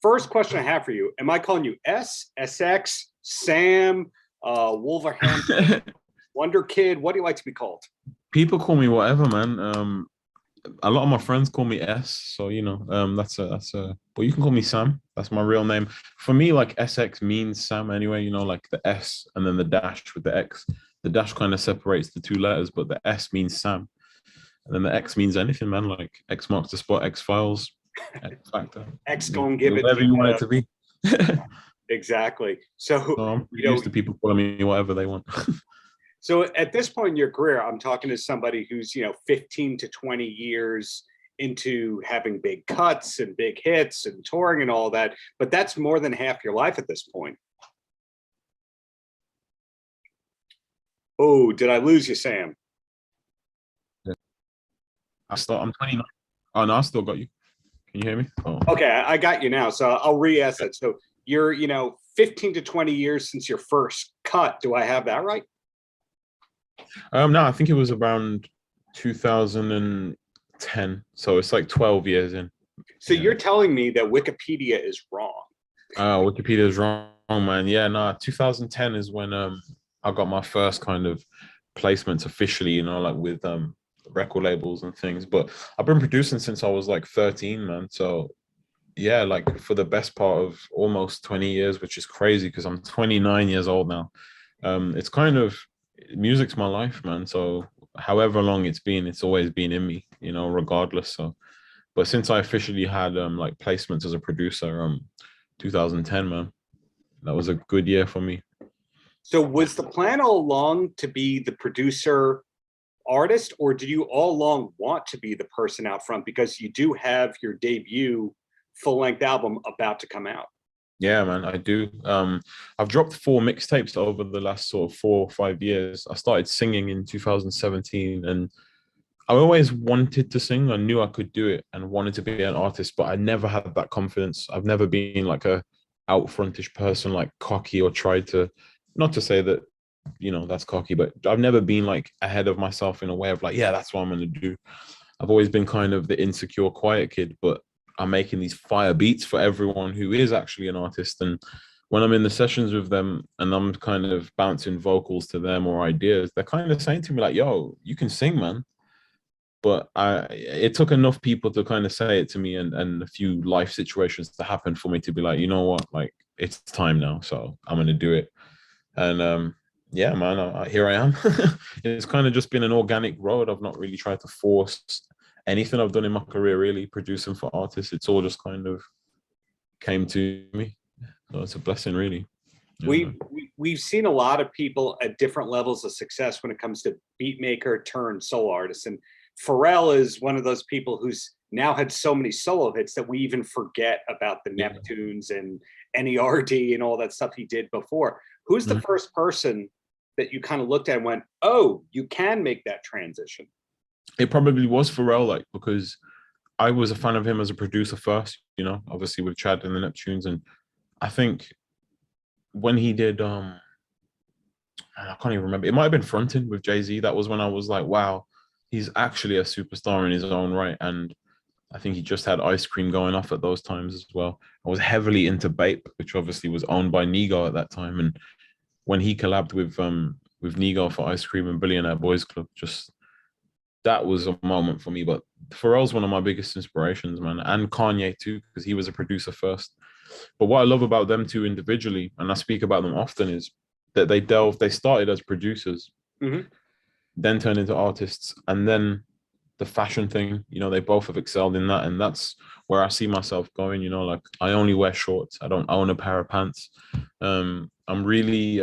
First question I have for you: am I calling you SX, Sam, Wolverhampton, Wonder Kid? What do you like to be called? People call me whatever, man. A lot of my friends call me S, so that's a. But you can call me Sam. That's my real name. For me, like SX means Sam anyway. Like the S and then the dash with the X. The dash kind of separates the two letters, but the S means Sam, and then the X means anything, man. Like X marks the spot, X Files, X Factor, X gonna give it whatever you want it to be. Exactly. So So I'm used to people calling me whatever they want. So at this point in your career, I'm talking to somebody who's, 15 to 20 years into having big cuts and big hits and touring and all that, but that's more than half your life at this point. Oh, did I lose you, Sam? Yeah. I'm 29. Oh no, I still got you. Can you hear me? Oh. Okay, I got you now. So I'll re-ask that. So you're, 15 to 20 years since your first cut. Do I have that right? No, I think it was around 2010. So it's like 12 years in. So you're telling me that Wikipedia is wrong. Wikipedia is wrong, man. Yeah, no, 2010 is when I got my first kind of placements officially, like with record labels and things. But I've been producing since I was like 13, man. So yeah, like for the best part of almost 20 years, which is crazy because I'm 29 years old now. It's kind of music's my life, man. So however long it's always been in me, regardless. So, but since I officially had like placements as a producer, 2010, man, that was a good year for me. So was the plan all along to be the producer artist, or did you all along want to be the person out front because you do have your debut full-length album about to come out? Yeah, man, I do. I've dropped 4 mixtapes over the last sort of 4 or 5 years. I started singing in 2017, and I always wanted to sing. I knew I could do it and wanted to be an artist, but I never had that confidence. I've never been like a out frontish person, like cocky, or tried to, not to say that, that's cocky, but I've never been like ahead of myself in a way of like, yeah, that's what I'm going to do. I've always been kind of the insecure, quiet kid, but I'm making these fire beats for everyone who is actually an artist. And when I'm in the sessions with them and I'm kind of bouncing vocals to them or ideas, they're kind of saying to me like, yo, you can sing, man. But it took enough people to kind of say it to me, and a few life situations to happen for me to be like, you know what, like it's time now. So I'm going to do it. And yeah, man, here I am. It's kind of just been an organic road. I've not really tried to force anything I've done in my career, really producing for artists. It's all just kind of came to me. So it's a blessing, really. We've seen a lot of people at different levels of success when it comes to beat maker turned solo artists. And Pharrell is one of those people who's now had so many solo hits that we even forget about the Neptunes and NERD and all that stuff he did before. Who's the first person that you kind of looked at and went, oh, you can make that transition? It probably was Pharrell, like, because I was a fan of him as a producer first, obviously with Chad and the Neptunes. And I think when he did, I can't even remember, it might have been Frontin' with Jay-Z. That was when I was like, wow, he's actually a superstar in his own right. And I think he just had Ice Cream going off at those times as well. I was heavily into Bape, which obviously was owned by Nigo at that time. And when he collabed with Nigo for Ice Cream and Billionaire Boys Club, just that was a moment for me. But Pharrell's one of my biggest inspirations, man, and Kanye too, because he was a producer first. But what I love about them two individually, and I speak about them often, is that they started as producers, then turned into artists, and then the fashion thing, they both have excelled in that. And that's where I see myself going, like I only wear shorts. I don't own a pair of pants. I'm really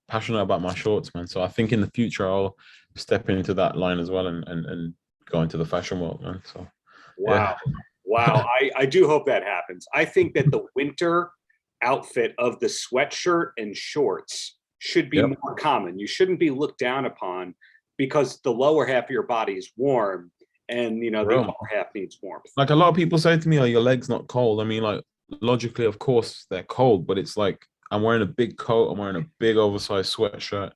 passionate about my shorts, man. So I think in the future, I'll step into that line as well and go into the fashion world, man. So wow. Wow. I do hope that happens. I think that the winter outfit of the sweatshirt and shorts should be more common. You shouldn't be looked down upon because the lower half of your body is warm and the upper half needs warmth. Like a lot of people say to me, are your legs not cold? I mean, like logically, of course they're cold, but it's like I'm wearing a big coat, I'm wearing a big oversized sweatshirt.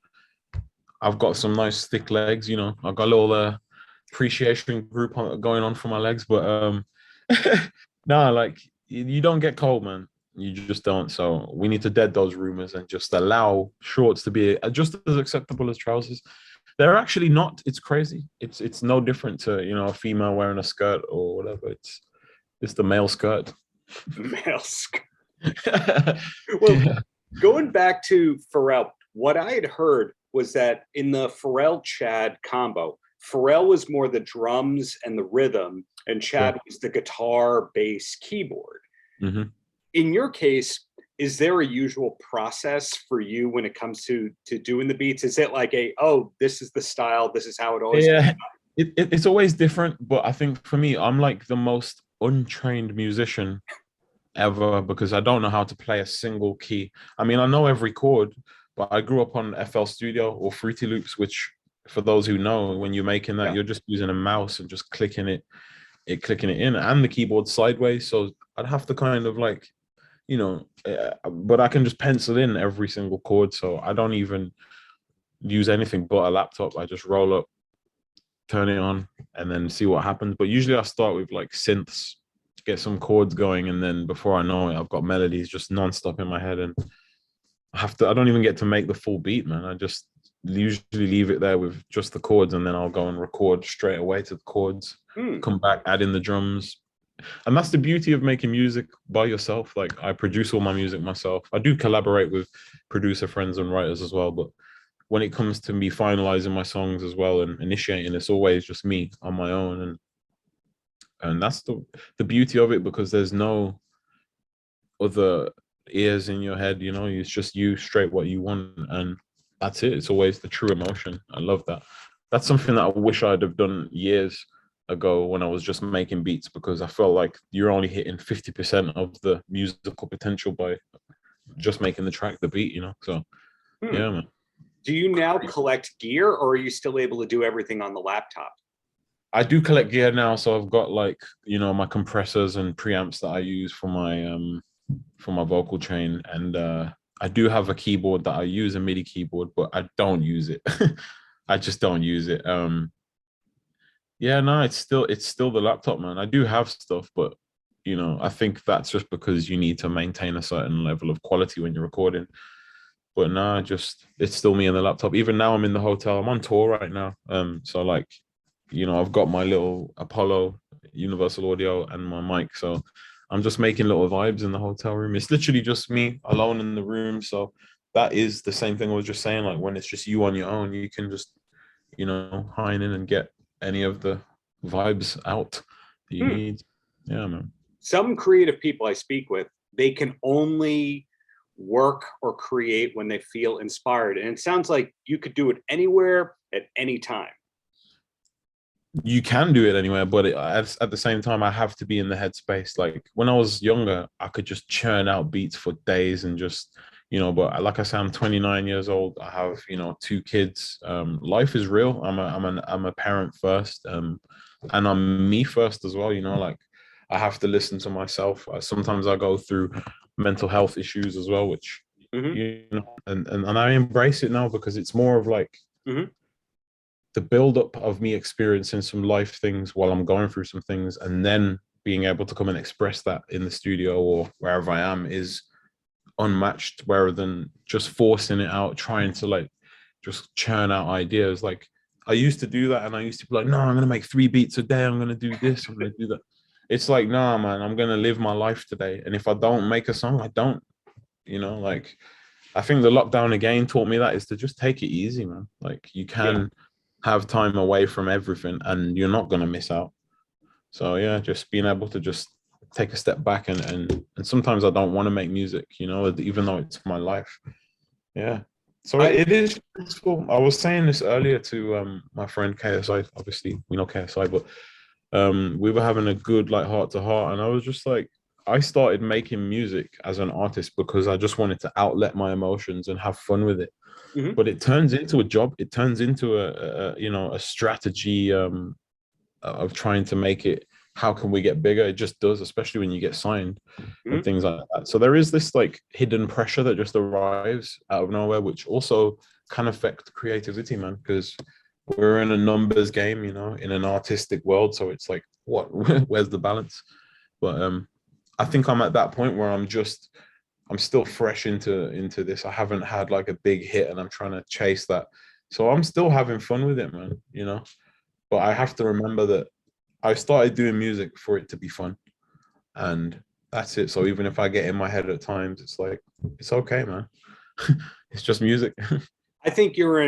I've got some nice thick legs, I've got a little appreciation group going on for my legs, but no, like you don't get cold, man. You just don't. So we need to dead those rumors and just allow shorts to be just as acceptable as trousers. They're actually not. It's crazy. It's no different to, you know, a female wearing a skirt or whatever. It's the male skirt. Male skirt. Well, Yeah. going back to Pharrell, what I had heard was that in the Pharrell Chad combo, Pharrell was more the drums and the rhythm, and Chad was the guitar, bass, keyboard. Mm-hmm. In your case, is there a usual process for you when it comes to doing the beats? Is it like this is the style, this is how it always Yeah, it's always different, but I think for me, I'm like the most untrained musician ever because I don't know how to play a single key. I mean, I know every chord, but I grew up on FL Studio or Fruity Loops, which for those who know, when you're making that, you're just using a mouse and just clicking it in and the keyboard sideways. So I'd have to kind of like, you know, but I can just pencil in every single chord. So I don't even use anything but a laptop. I just roll up, turn it on, and then see what happens. But usually I start with like synths, get some chords going, and then before I know it, I've got melodies just nonstop in my head, and I don't even get to make the full beat, man. I just usually leave it there with just the chords, and then I'll go and record straight away to the chords, come back, add in the drums. And that's the beauty of making music by yourself. Like I produce all my music myself. I do collaborate with producer friends and writers as well, but when it comes to me finalizing my songs as well and initiating, it's always just me on my own. And that's the beauty of it, because there's no other ears in your head, you know, it's just you straight what you want, and that's it. It's always the true emotion. I love that. That's something that I wish I'd have done years ago when I was just making beats, because I felt like you're only hitting 50% of the musical potential by just making the track, the beat, you know. So yeah, man. Do you now collect gear, or are you still able to do everything on the laptop? I do collect gear now, so I've got like, you know, my compressors and preamps that I use for my vocal chain, and I do have a keyboard that I use, a MIDI keyboard, but I don't use it. I just don't use it. Yeah, no, it's still the laptop, man. I do have stuff, but you know, I think that's just because you need to maintain a certain level of quality when you're recording. But no, it's still me and the laptop. Even now, I'm in the hotel. I'm on tour right now. So like, you know, I've got my little Apollo Universal Audio and my mic. So I'm just making little vibes in the hotel room. It's literally just me alone in the room. So that is the same thing I was just saying. Like when it's just you on your own, you can just, you know, hine in and get any of the vibes out that you need. Yeah, man. Some creative people I speak with, they can only work or create when they feel inspired. And it sounds like you could do it anywhere at any time. You can do it anywhere, but at the same time, I have to be in the headspace. Like when I was younger, I could just churn out beats for days and just, you know, but like I said, I'm 29 years old. I have, you know, 2 kids. Life is real. I'm a parent first, and I'm me first as well. You know, like I have to listen to myself. Sometimes I go through mental health issues as well, which you know, and I embrace it now, because it's more of like the build up of me experiencing some life things while I'm going through some things, and then being able to come and express that in the studio or wherever I am is unmatched, rather than just forcing it out, trying to like just churn out ideas. Like I used to do that, and I used to be like, no, I'm gonna make 3 beats a day, I'm gonna do this, I'm gonna do that. It's like, nah, man, I'm gonna live my life today, and if I don't make a song, I don't, you know. Like I think the lockdown again taught me that, is to just take it easy, man. Like you can have time away from everything and you're not gonna miss out. So yeah, just being able to just take a step back, and sometimes I don't want to make music, you know, even though it's my life. Yeah. So it is useful. I was saying this earlier to my friend KSI. Obviously, we know KSI, but we were having a good like heart to heart, and I was just like, I started making music as an artist because I just wanted to outlet my emotions and have fun with it. But it turns into a job. It turns into a you know, a strategy of trying to make it. How can we get bigger? It just does, especially when you get signed and things like that. So there is this like hidden pressure that just arrives out of nowhere, which also can affect creativity, man, because we're in a numbers game, you know, in an artistic world. So it's like, what, where's the balance? But I think I'm at that point where I'm still fresh into this. I haven't had like a big hit and I'm trying to chase that. So I'm still having fun with it, man, you know. But I have to remember that I started doing music for it to be fun. And that's it. So even if I get in my head at times, it's like it's okay, man. It's just music. I think you're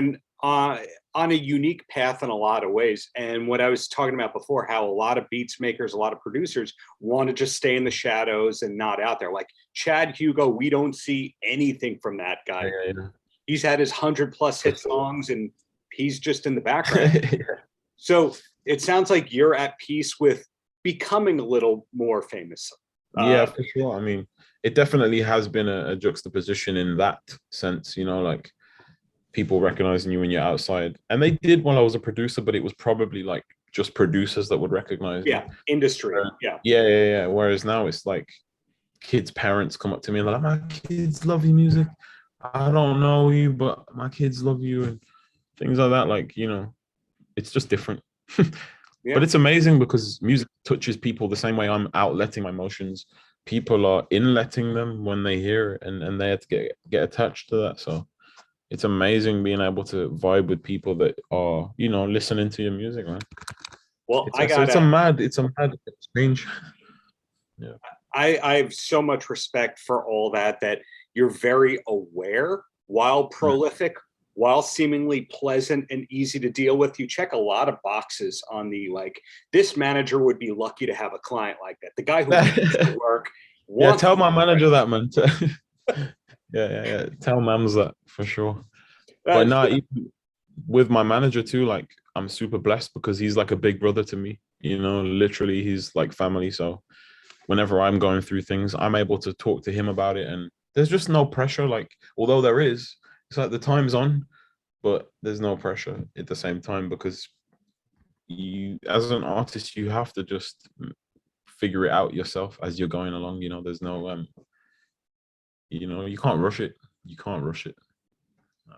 on a unique path in a lot of ways. And what I was talking about before, how a lot of beats makers, a lot of producers want to just stay in the shadows and not out there. Like Chad Hugo, we don't see anything from that guy. Yeah. He's had his 100+ hit songs and he's just in the background. Yeah. So it sounds like you're at peace with becoming a little more famous. Yeah, for sure. I mean, it definitely has been a juxtaposition in that sense, you know, like people recognizing you when you're outside. And they did when I was a producer, but it was probably like just producers that would recognize me. Yeah, industry. Yeah. Yeah. Whereas now it's like kids' parents come up to me and they're like, my kids love your music. I don't know you, but my kids love you and things like that. Like, you know, it's just different. Yeah. But it's amazing because music touches people the same way I'm outletting my emotions. People are inletting them when they hear it and they have to get attached to that. So it's amazing being able to vibe with people that are, you know, listening to your music, man. Well, It's a mad exchange. Yeah. I have so much respect for all that you're very aware while prolific, while seemingly pleasant and easy to deal with. You check a lot of boxes on the, like, this manager would be lucky to have a client like that. The guy who wants to work. Yeah, tell my manager that, man. Yeah. Tell Mams that for sure. But no, even with my manager too, like I'm super blessed because he's like a big brother to me. You know, literally he's like family. So whenever I'm going through things, I'm able to talk to him about it. And there's just no pressure. Like, although there is, it's like the time's on, but there's no pressure at the same time because you, as an artist, you have to just figure it out yourself as you're going along. You know, there's no, you know, you can't rush it. You can't rush it.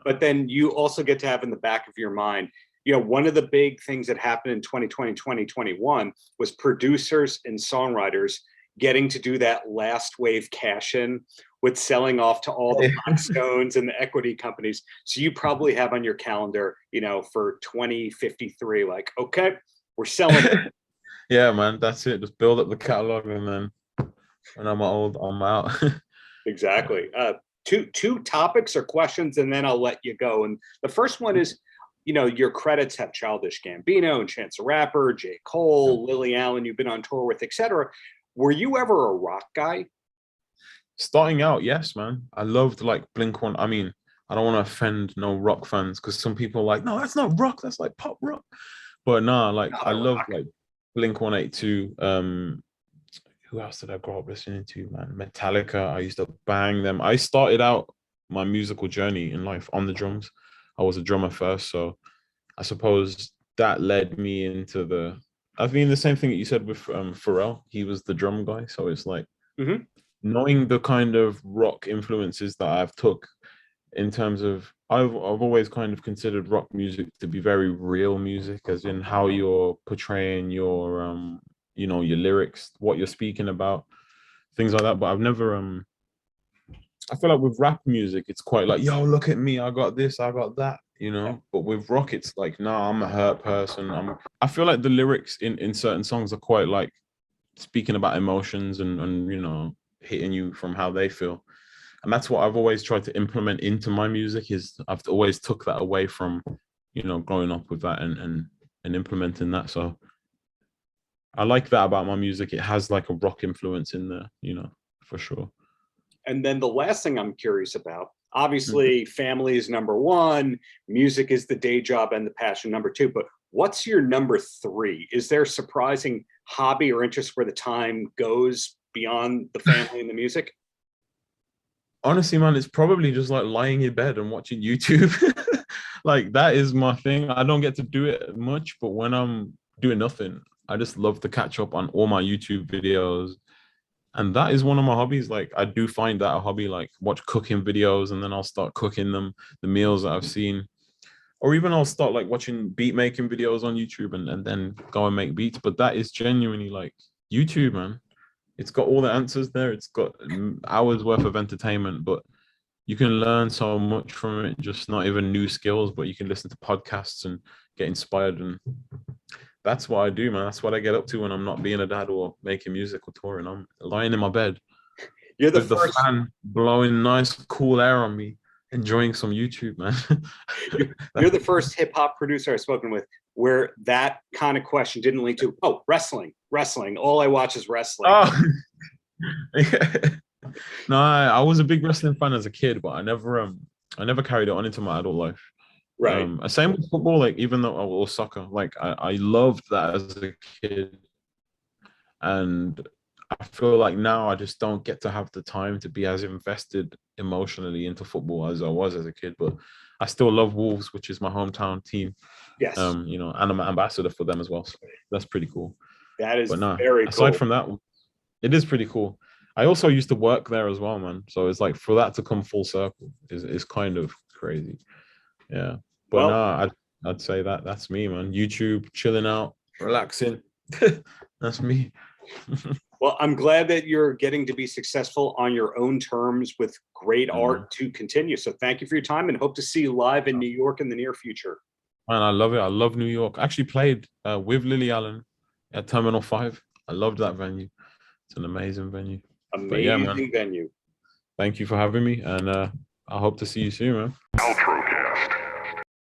But then you also get to have in the back of your mind, you know, one of the big things that happened in 2020, 2021 was producers and songwriters getting to do that last wave cash in with selling off to all the Blackstones and the equity companies. So you probably have on your calendar, you know, for 2053, like, okay, we're selling. Yeah, man, that's it. Just build up the catalog and then when I'm old, I'm out. Exactly. Two topics or questions, and then I'll let you go. And the first one is, you know, your credits have Childish Gambino and Chance the Rapper, J. Cole, Lily Allen, you've been on tour with, etc. Were you ever a rock guy? Starting out, yes, man. I loved like Blink-1. I mean, I don't want to offend no rock fans because some people are like, no, that's not rock, that's like pop rock. But nah, like I love like Blink-182. Who else did I grow up listening to, man? Metallica. I used to bang them. I started out my musical journey in life on the drums. I was a drummer first, so I suppose that led me into the. I mean, the same thing that you said with Pharrell. He was the drum guy, so it's like knowing the kind of rock influences that I've took in terms of. I've always kind of considered rock music to be very real music, as in how you're portraying your you know, your lyrics, what you're speaking about, things like that. But I've never I feel like with rap music, it's quite like, yo, look at me, I got this, I got that, you know. But with rock, it's like, nah, I'm a hurt person. I feel like the lyrics in certain songs are quite like speaking about emotions and you know, hitting you from how they feel. And that's what I've always tried to implement into my music is I've always took that away from, you know, growing up with that and implementing that. So I like that about my music. It has like a rock influence in there, you know, for sure. And then the last thing I'm curious about, obviously, family is number one, music is the day job and the passion number two. But what's your number three? Is there a surprising hobby or interest where the time goes beyond the family and the music? Honestly, man, it's probably just like lying in bed and watching YouTube. Like that is my thing. I don't get to do it much, but when I'm doing nothing, I just love to catch up on all my YouTube videos. And that is one of my hobbies. Like I do find that a hobby, like watch cooking videos and then I'll start cooking them, the meals that I've seen. Or even I'll start like watching beat making videos on YouTube and then go and make beats. But that is genuinely like YouTube, man. it's got all the answers there. It's got hours worth of entertainment, but you can learn so much from it. Just not even new skills, but you can listen to podcasts and get inspired. And that's what I do, man. That's what I get up to when I'm not being a dad or making music or touring. I'm lying in my bed You're the with the first. fan blowing nice, cool air on me, enjoying some YouTube, man. You're the first hip hop producer I've spoken with where that kind of question didn't lead to, oh, wrestling. All I watch is wrestling. Oh. No, I was a big wrestling fan as a kid, but I never carried it on into my adult life. Right. Same with football, like even though or soccer, like I loved that as a kid, and I feel like now I just don't get to have the time to be as invested emotionally into football as I was as a kid. But I still love Wolves, which is my hometown team. Yes. You know, and I'm an ambassador for them as well. So that's pretty cool. That is But no, very aside cool. from that, it is pretty cool. I also used to work there as well, man. So it's like for that to come full circle is kind of crazy. Yeah. But Well, no, I'd say that's me, man. YouTube, chilling out, relaxing. That's me. well, I'm glad that you're getting to be successful on your own terms with great art to continue. So thank you for your time and hope to see you live in New York in the near future. Man, I love it. I love New York. I actually played with Lily Allen at Terminal 5. I loved that venue. It's an amazing venue. Amazing But yeah, man, venue. thank you for having me. And I hope to see you soon, man.